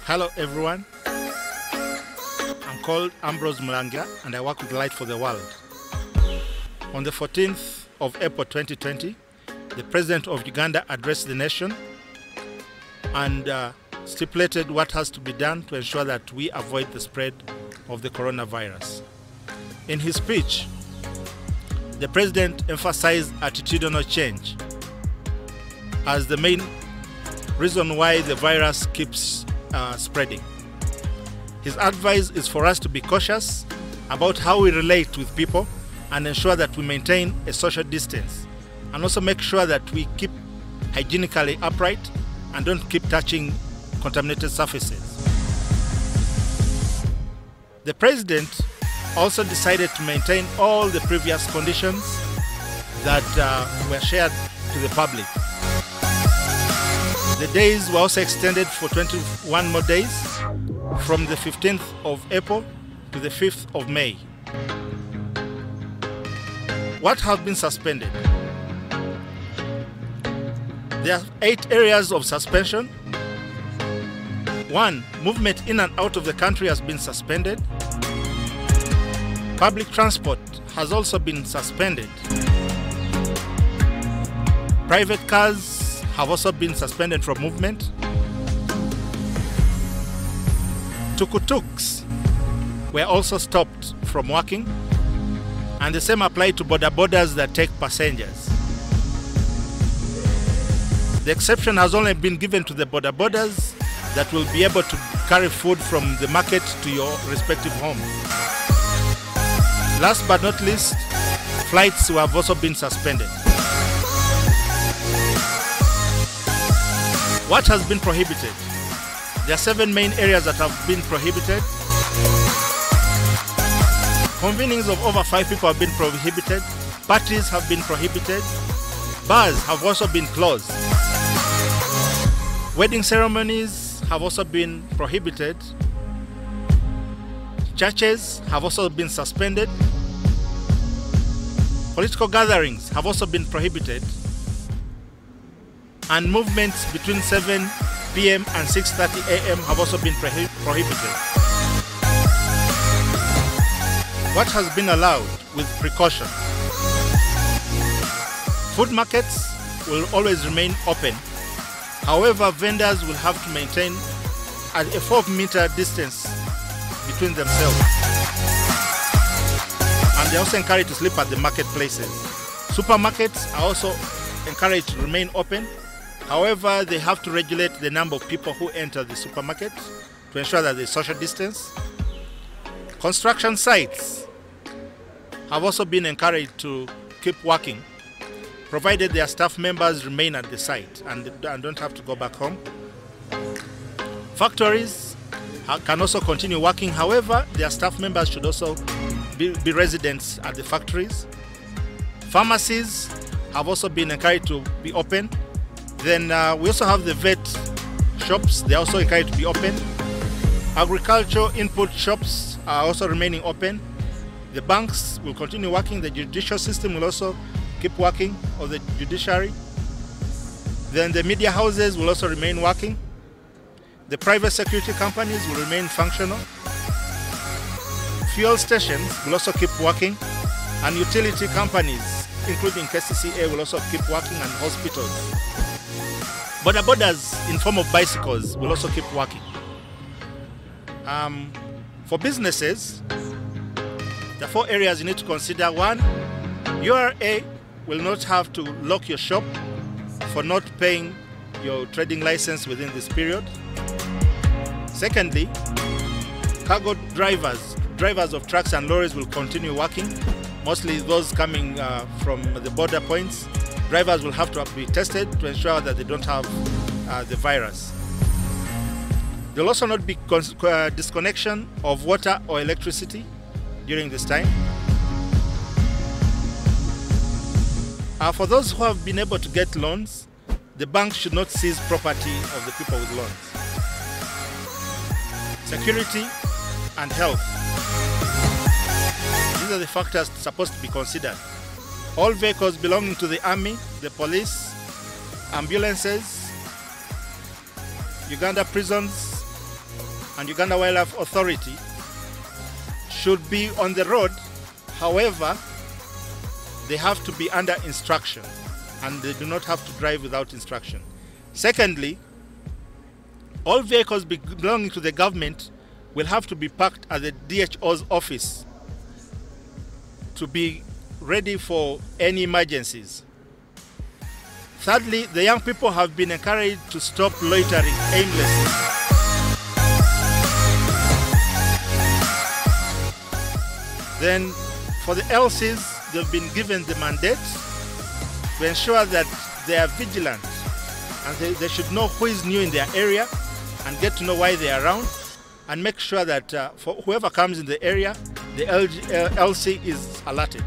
Hello everyone, I'm called Ambrose Mulanga and I work with Light for the World. On the 14th of April 2020, the President of Uganda addressed the nation and stipulated what has to be done to ensure that we avoid the spread of the coronavirus. In his speech, the President emphasized attitudinal change as the main reason why the virus keeps spreading. His advice is for us to be cautious about how we relate with people and ensure that we maintain a social distance, and also make sure that we keep hygienically upright and don't keep touching contaminated surfaces. The President also decided to maintain all the previous conditions that were shared to the public. The days were also extended for 21 more days from the 15th of April to the 5th of May. What have been suspended? There are 8 areas of suspension. 1. Movement in and out of the country has been suspended. Public transport has also been suspended. Private cars have also been suspended from movement. Tuk-tuks were also stopped from working, and the same applied to boda-bodas that take passengers. The exception has only been given to the boda-bodas that will be able to carry food from the market to your respective home. Last but not least, flights have also been suspended. What has been prohibited? There are 7 main areas that have been prohibited. Convenings of over 5 people have been prohibited. Parties have been prohibited. Bars have also been closed. Wedding ceremonies have also been prohibited. Churches have also been suspended. Political gatherings have also been prohibited. And movements between 7 p.m. and 6:30 a.m. have also been prohibited. What has been allowed with precaution? Food markets will always remain open. However, vendors will have to maintain a 4-meter distance between themselves. And they are also encouraged to sleep at the marketplaces. Supermarkets are also encouraged to remain open. However, they have to regulate the number of people who enter the supermarket to ensure that there's social distance. Construction sites have also been encouraged to keep working, provided their staff members remain at the site and don't have to go back home. Factories can also continue working. However, their staff members should also be residents at the factories. Pharmacies have also been encouraged to be open. Then we also have the vet shops. They are also encouraged to be open. Agricultural input shops are also remaining open. The banks will continue working. The judicial system will also keep working, or the judiciary. Then the media houses will also remain working. The private security companies will remain functional. Fuel stations will also keep working. And utility companies, including KCCA, will also keep working, and hospitals. Boda-bodas in form of bicycles will also keep working. For businesses, there are 4 areas you need to consider. 1, URA will not have to lock your shop for not paying your trading license within this period. Secondly, cargo drivers of trucks and lorries will continue working, mostly those coming from the border points. Drivers will have to be tested to ensure that they don't have the virus. There will also not be disconnection of water or electricity during this time. For those who have been able to get loans, the bank should not seize property of the people with loans. Security and health. These are the factors supposed to be considered. All vehicles belonging to the army, the police, ambulances, Uganda prisons, and Uganda Wildlife Authority should be on the road. However, they have to be under instruction, and they do not have to drive without instruction. Secondly, all vehicles belonging to the government will have to be parked at the DHO's office to be ready for any emergencies. Thirdly, the young people have been encouraged to stop loitering aimlessly. Then, for the LCs, they've been given the mandate to ensure that they are vigilant, and they should know who is new in their area and get to know why they are around, and make sure that for whoever comes in the area, the LC is alerted.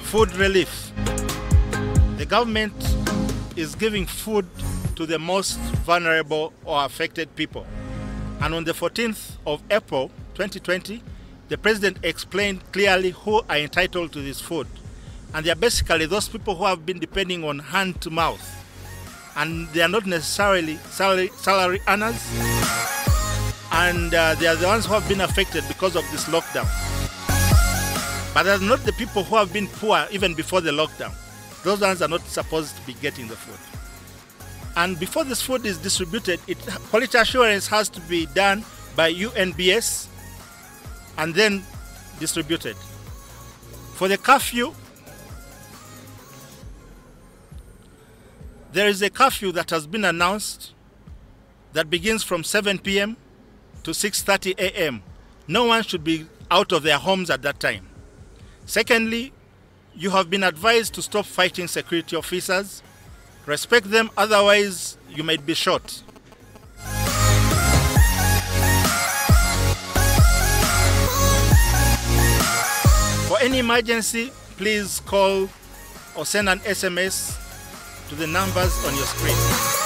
Food relief. The government is giving food to the most vulnerable or affected people. And on the 14th of April 2020, the President explained clearly who are entitled to this food. And they are basically those people who have been depending on hand to mouth. And they are not necessarily salary earners. And they are the ones who have been affected because of this lockdown. But they are not the people who have been poor even before the lockdown. Those ones are not supposed to be getting the food. And before this food is distributed, quality assurance has to be done by UNBS and then distributed. For the curfew, there is a curfew that has been announced that begins from 7 p.m. to 6:30 a.m. No one should be out of their homes at that time. Secondly, you have been advised to stop fighting security officers. Respect them, otherwise you might be shot. For any emergency, please call or send an SMS to the numbers on your screen.